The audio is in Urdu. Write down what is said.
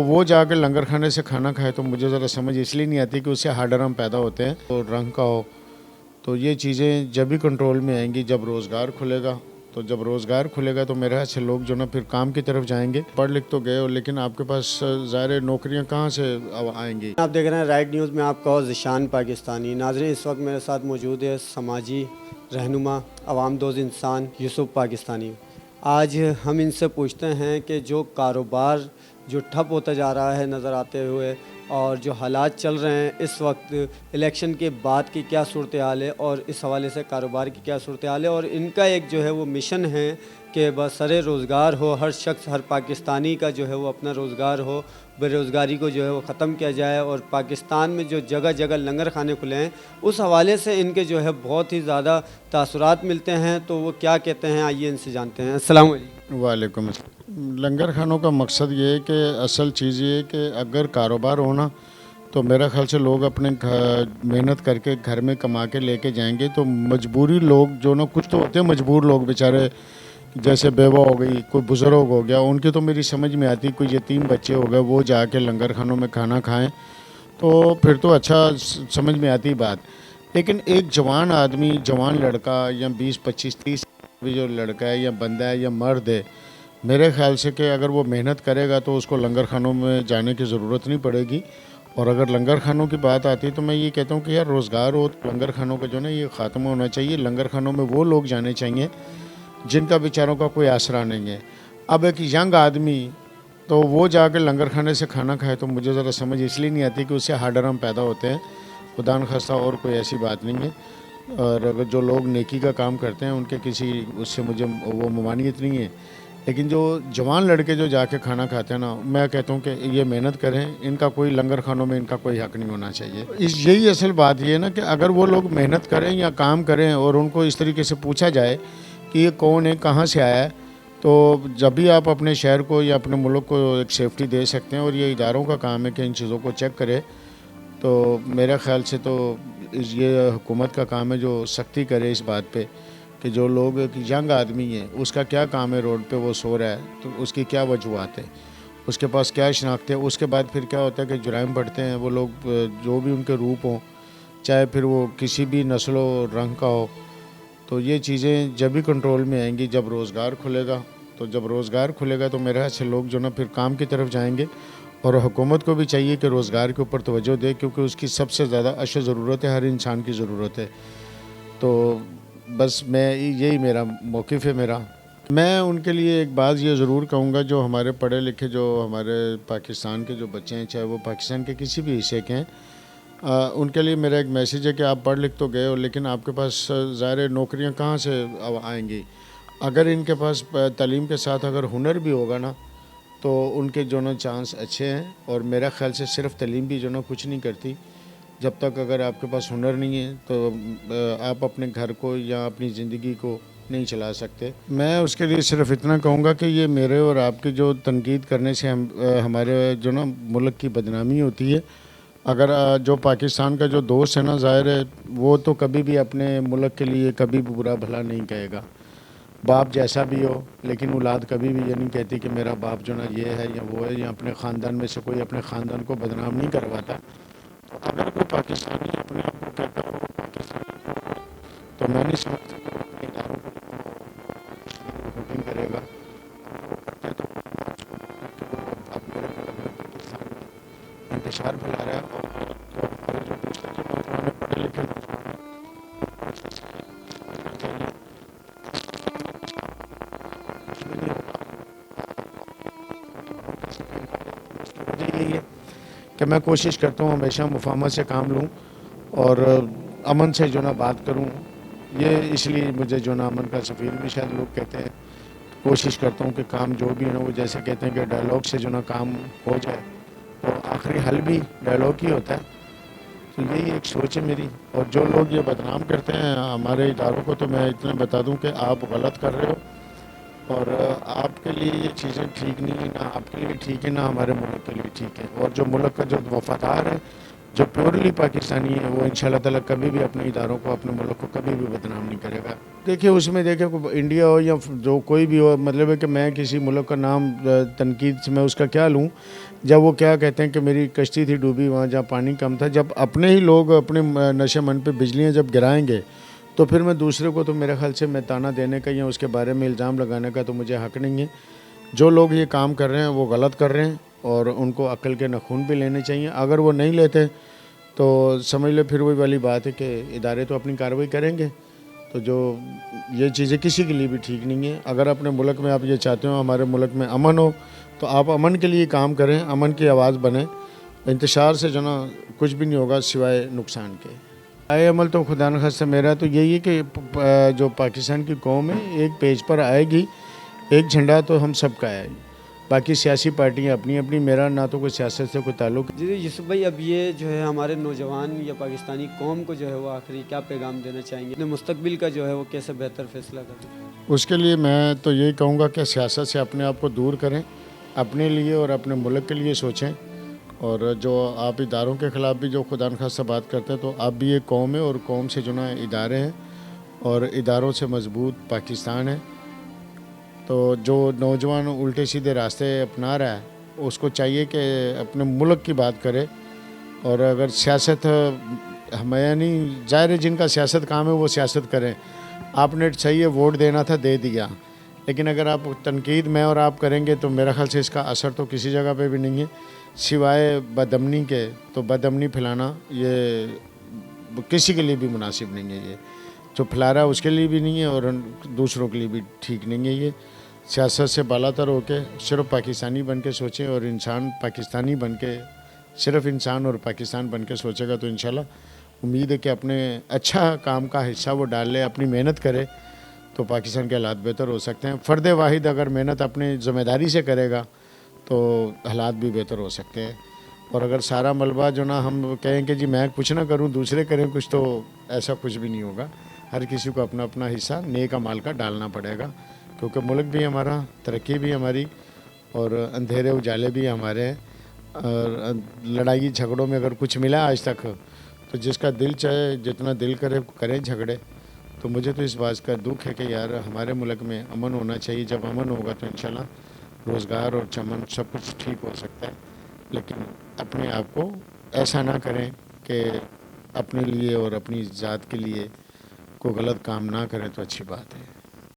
وہ جا کے لنگر کھانے سے کھانا کھائے تو مجھے ذرا سمجھ اس لیے نہیں آتی کہ اس سے ہارڈر ہم پیدا ہوتے ہیں تو رنگ کا ہو. تو یہ چیزیں جب ہی کنٹرول میں آئیں گی جب روزگار کھلے گا. تو جب روزگار کھلے گا تو میرے خیال سے لوگ جو نا پھر کام کی طرف جائیں گے. پڑھ لکھ تو گئے ہو لیکن آپ کے پاس ظاہر نوکریاں کہاں سے آئیں گی. آپ دیکھ رہے ہیں رائٹ نیوز میں آپ کا ذیشان پاکستانی. ناظرین اس وقت میرے ساتھ موجود ہے سماجی رہنما عوام دوز انسان یوسف پاکستانی. آج ہم ان سے پوچھتے ہیں کہ جو کاروبار جو ٹھپ ہوتا جا رہا ہے نظر آتے ہوئے اور جو حالات چل رہے ہیں اس وقت الیکشن کے بعد کی کیا صورتحال ہے اور اس حوالے سے کاروبار کی کیا صورتحال ہے, اور ان کا ایک جو ہے وہ مشن ہے کہ بسر روزگار ہو, ہر شخص ہر پاکستانی کا جو ہے وہ اپنا روزگار ہو, بے روزگاری کو جو ہے وہ ختم کیا جائے, اور پاکستان میں جو جگہ جگہ لنگر خانے کھلے ہیں اس حوالے سے ان کے جو ہے بہت ہی زیادہ تاثرات ملتے ہیں. تو وہ کیا کہتے ہیں آئیے ان سے جانتے ہیں. السلام علیکم. وعلیکم السلام. لنگر خانوں کا مقصد یہ ہے کہ اصل چیز یہ ہے کہ اگر کاروبار ہونا تو میرا خیال سے لوگ اپنے محنت کر کے گھر میں کما کے لے کے جائیں گے. تو مجبوری لوگ جو نا کچھ تو ہوتے ہیں مجبور لوگ بیچارے, جیسے بیوہ ہو گئی, کوئی بزرگ ہو گیا, ان کی تو میری سمجھ میں آتی, کوئی یتیم بچے ہو گئے وہ جا کے لنگر خانوں میں کھانا کھائیں تو پھر تو اچھا سمجھ میں آتی بات. لیکن ایک جوان آدمی, جوان لڑکا یا 20-25-30 بھی جو لڑکا ہے یا بندہ ہے یا مرد ہے, میرے خیال سے کہ اگر وہ محنت کرے گا تو اس کو لنگر خانوں میں جانے کی ضرورت نہیں پڑے گی. اور اگر لنگر خانوں کی بات آتی ہے تو میں یہ کہتا ہوں کہ یار روزگار ہو تو لنگر خانوں کا جو نا یہ خاتمہ ہونا چاہیے. لنگر خانوں میں وہ لوگ جانے چاہیے جن کا بیچاروں کا کوئی آسرا نہیں ہے. اب ایک ینگ آدمی تو وہ جا کے لنگر کھانے سے کھانا کھائے تو مجھے ذرا سمجھ اس لیے نہیں آتی کہ اس سے ہارڈر ہم پیدا ہوتے ہیں. خدا نخواستہ اور کوئی ایسی بات نہیں ہے. اور اگر جو لوگ نیکی کا کام کرتے ہیں ان کے کسی اس سے مجھے وہ ممانعت نہیں ہے. لیکن جو جوان لڑکے جو جا کے کھانا کھاتے ہیں نا, میں کہتا ہوں کہ یہ محنت کریں, ان کا کوئی لنگر خانوں میں ان کا کوئی حق نہیں ہونا چاہیے. یہی اصل بات یہ ہے نا کہ اگر وہ لوگ محنت کریں یا کام کریں اور ان کو اس طریقے سے پوچھا جائے کہ یہ کون ہے, کہاں سے آیا ہے, تو جب بھی آپ اپنے شہر کو یا اپنے ملک کو ایک سیفٹی دے سکتے ہیں. اور یہ اداروں کا کام ہے کہ ان چیزوں کو چیک کرے. تو میرے خیال سے تو یہ حکومت کا کام ہے جو سختی کرے اس بات پہ کہ جو لوگ ایک ینگ آدمی ہے اس کا کیا کام ہے, روڈ پہ وہ سو رہا ہے تو اس کی کیا وجوہات ہیں, اس کے پاس کیا شناخت ہے. اس کے بعد پھر کیا ہوتا ہے کہ جرائم بڑھتے ہیں. وہ لوگ جو بھی ان کے روپ ہوں, چاہے پھر وہ کسی بھی نسل و رنگ کا ہو, تو یہ چیزیں جب ہی کنٹرول میں آئیں گی جب روزگار کھلے گا. تو جب روزگار کھلے گا تو میرے خیال سے لوگ جو نا پھر کام کی طرف جائیں گے. اور حکومت کو بھی چاہیے کہ روزگار کے اوپر توجہ دے, کیونکہ اس کی سب سے زیادہ اشد ضرورت ہے, ہر انسان کی ضرورت ہے. تو بس میں یہی میرا موقف ہے میرا. میں ان کے لیے ایک بات یہ ضرور کہوں گا, جو ہمارے پڑھے لکھے جو ہمارے پاکستان کے جو بچے ہیں, چاہے وہ پاکستان کے کسی بھی حصے کے ہیں, ان کے لیے میرا ایک میسیج ہے کہ آپ پڑھ لکھ تو گئے ہو لیکن آپ کے پاس ظاہر نوکریاں کہاں سے آئیں گی. اگر ان کے پاس تعلیم کے ساتھ اگر ہنر بھی ہوگا نا تو ان کے جو نا چانس اچھے ہیں. اور میرا خیال سے صرف تعلیم بھی جو نا کچھ نہیں کرتی. جب تک اگر آپ کے پاس ہنر نہیں ہے تو آپ اپنے گھر کو یا اپنی زندگی کو نہیں چلا سکتے. میں اس کے لیے صرف اتنا کہوں گا کہ یہ میرے اور آپ کی جو تنقید کرنے سے ہمارے جو نا ملک کی بدنامی ہوتی ہے. اگر جو پاکستان کا جو دوست ہے نا, ظاہر ہے وہ تو کبھی بھی اپنے ملک کے لیے کبھی بھی برا بھلا نہیں کہے گا, باپ جیسا بھی ہو. لیکن اولاد کبھی بھی یہ نہیں کہتی کہ میرا باپ جو نا یہ ہے یا وہ ہے, یا اپنے خاندان میں سے کوئی اپنے خاندان کو بدنام نہیں کرواتا. تو اگر کوئی پاکستانی اپنے آپ کو کہتا ہو پاکستانی تو میں نہیں سمجھتا کہ وہ اپنے اداروں کو حکم کرے گا. وہ کرتے تو اب میرے پاکستان میں انتشار پھیلا رہا ہے. اور جو ہمارے جو دوسرے جو نوجوان پڑھے لکھے نوجوان ہیں یہی ہے کہ میں کوشش کرتا ہوں ہمیشہ مفاہمت سے کام لوں اور امن سے جو نا بات کروں. یہ اس لیے مجھے جو نا امن کا سفیر بھی شاید لوگ کہتے ہیں. کوشش کرتا ہوں کہ کام جو بھی ہے نا, وہ جیسے کہتے ہیں کہ ڈائلاگ سے جو نا کام ہو جائے, تو آخری حل بھی ڈائلاگ ہی ہوتا ہے. تو یہی ایک سوچ ہے میری. اور جو لوگ یہ بدنام کرتے ہیں ہمارے اداروں کو, تو میں اتنا بتا دوں کہ آپ غلط کر رہے ہو. اور آپ کے لیے یہ چیزیں ٹھیک نہیں ہیں, نہ آپ کے لیے ٹھیک ہے نہ ہمارے ملک کے لیے ٹھیک ہے. اور جو ملک کا جو وفادار ہے جو پیورلی پاکستانی ہے وہ انشاءاللہ تعالیٰ کبھی بھی اپنے اداروں کو اپنے ملک کو کبھی بھی بدنام نہیں کرے گا. دیکھیے اس میں دیکھیں انڈیا ہو یا جو کوئی بھی ہو, مطلب ہے کہ میں کسی ملک کا نام تنقید سے میں اس کا کیا لوں جب وہ کیا کہتے ہیں کہ میری کشتی تھی ڈوبی وہاں جہاں پانی کم تھا. جب اپنے ہی لوگ اپنے نشے من پہ بجلیاں جب گرائیں گے تو پھر میں دوسرے کو تو میرے خیال سے میں تانا دینے کا یا اس کے بارے میں الزام لگانے کا تو مجھے حق نہیں ہے. جو لوگ یہ کام کر رہے ہیں وہ غلط کر رہے ہیں اور ان کو عقل کے نخون بھی لینے چاہیے. اگر وہ نہیں لیتے تو سمجھ لے پھر وہی والی بات ہے کہ ادارے تو اپنی کارروائی کریں گے. تو جو یہ چیزیں کسی کے لیے بھی ٹھیک نہیں ہیں. اگر اپنے ملک میں آپ یہ چاہتے ہو ہمارے ملک میں امن ہو تو آپ امن کے لیے کام کریں, امن کی آواز بنیں. انتشار سے جو نا کچھ بھی نہیں ہوگا سوائے نقصان کے. رائے عمل تو خدا نخواستہ میرا تو یہی ہے کہ جو پاکستان کی قوم ہے ایک پیج پر آئے گی, ایک جھنڈا تو ہم سب کا ہے. باقی سیاسی پارٹیاں اپنی اپنی, میرا نہ تو کوئی سیاست سے کوئی تعلق. جی یوسف بھائی, اب یہ جو ہے ہمارے نوجوان یا پاکستانی قوم کو جو ہے وہ آخری کیا پیغام دینا چاہیں گے, اپنے مستقبل کا جو ہے وہ کیسے بہتر فیصلہ کریں؟ اس کے لیے میں تو یہی کہوں گا کہ سیاست سے اپنے آپ کو دور کریں, اپنے لیے اور اپنے ملک کے لیے سوچیں. اور جو آپ اداروں کے خلاف بھی جو خدا نخواستہ بات کرتے ہیں تو آپ بھی ایک قوم ہے اور قوم سے جو نا ادارے ہیں اور اداروں سے مضبوط پاکستان ہے. تو جو نوجوان الٹے سیدھے راستے اپنا رہا ہے اس کو چاہیے کہ اپنے ملک کی بات کرے. اور اگر سیاست ہمیں نہیں ظاہر ہے جن کا سیاست کام ہے وہ سیاست کریں. آپ نے صحیح ہے ووٹ دینا تھا دے دیا, لیکن اگر آپ تنقید میں اور آپ کریں گے تو میرا خیال سے اس کا اثر تو کسی جگہ پہ بھی نہیں ہے سوائے بدامنی کے. تو بدامنی پھیلانا یہ کسی کے لیے بھی مناسب نہیں ہے. یہ جو پھیلا رہا ہے اس کے لیے بھی نہیں ہے اور دوسروں کے لیے بھی ٹھیک نہیں ہے. یہ سیاست سے بالا تر ہو کے صرف پاکستانی بن کے سوچیں اور انسان پاکستانی بن کے صرف انسان اور پاکستان بن کے سوچے گا تو انشاءاللہ امید ہے کہ اپنے اچھا کام کا حصہ وہ ڈال لے, اپنی محنت کرے تو پاکستان کے حالات بہتر ہو سکتے ہیں. فرد واحد اگر محنت اپنی ذمہ داری سے کرے گا تو حالات بھی بہتر ہو سکتے ہیں. اور اگر سارا ملبہ جو نا ہم کہیں کہ جی میں کچھ نہ کروں دوسرے کریں کچھ, تو ایسا کچھ بھی نہیں ہوگا. ہر کسی کو اپنا اپنا حصہ نیک اعمال کا ڈالنا پڑے گا, کیونکہ ملک بھی ہمارا, ترقی بھی ہماری اور اندھیرے اجالے بھی ہمارے ہیں. اور لڑائی جھگڑوں میں اگر کچھ ملا آج تک تو جس کا دل چاہے جتنا دل کرے کریں جھگڑے. تو مجھے تو اس بات کا دکھ ہے کہ یار ہمارے ملک میں امن ہونا چاہیے. جب امن ہوگا تو انشاءاللہ روزگار اور چمن سب کچھ ٹھیک ہو سکتا ہے. لیکن اپنے آپ کو ایسا نہ کریں کہ اپنے لیے اور اپنی ذات کے لیے کوئی غلط کام نہ کریں تو اچھی بات ہے.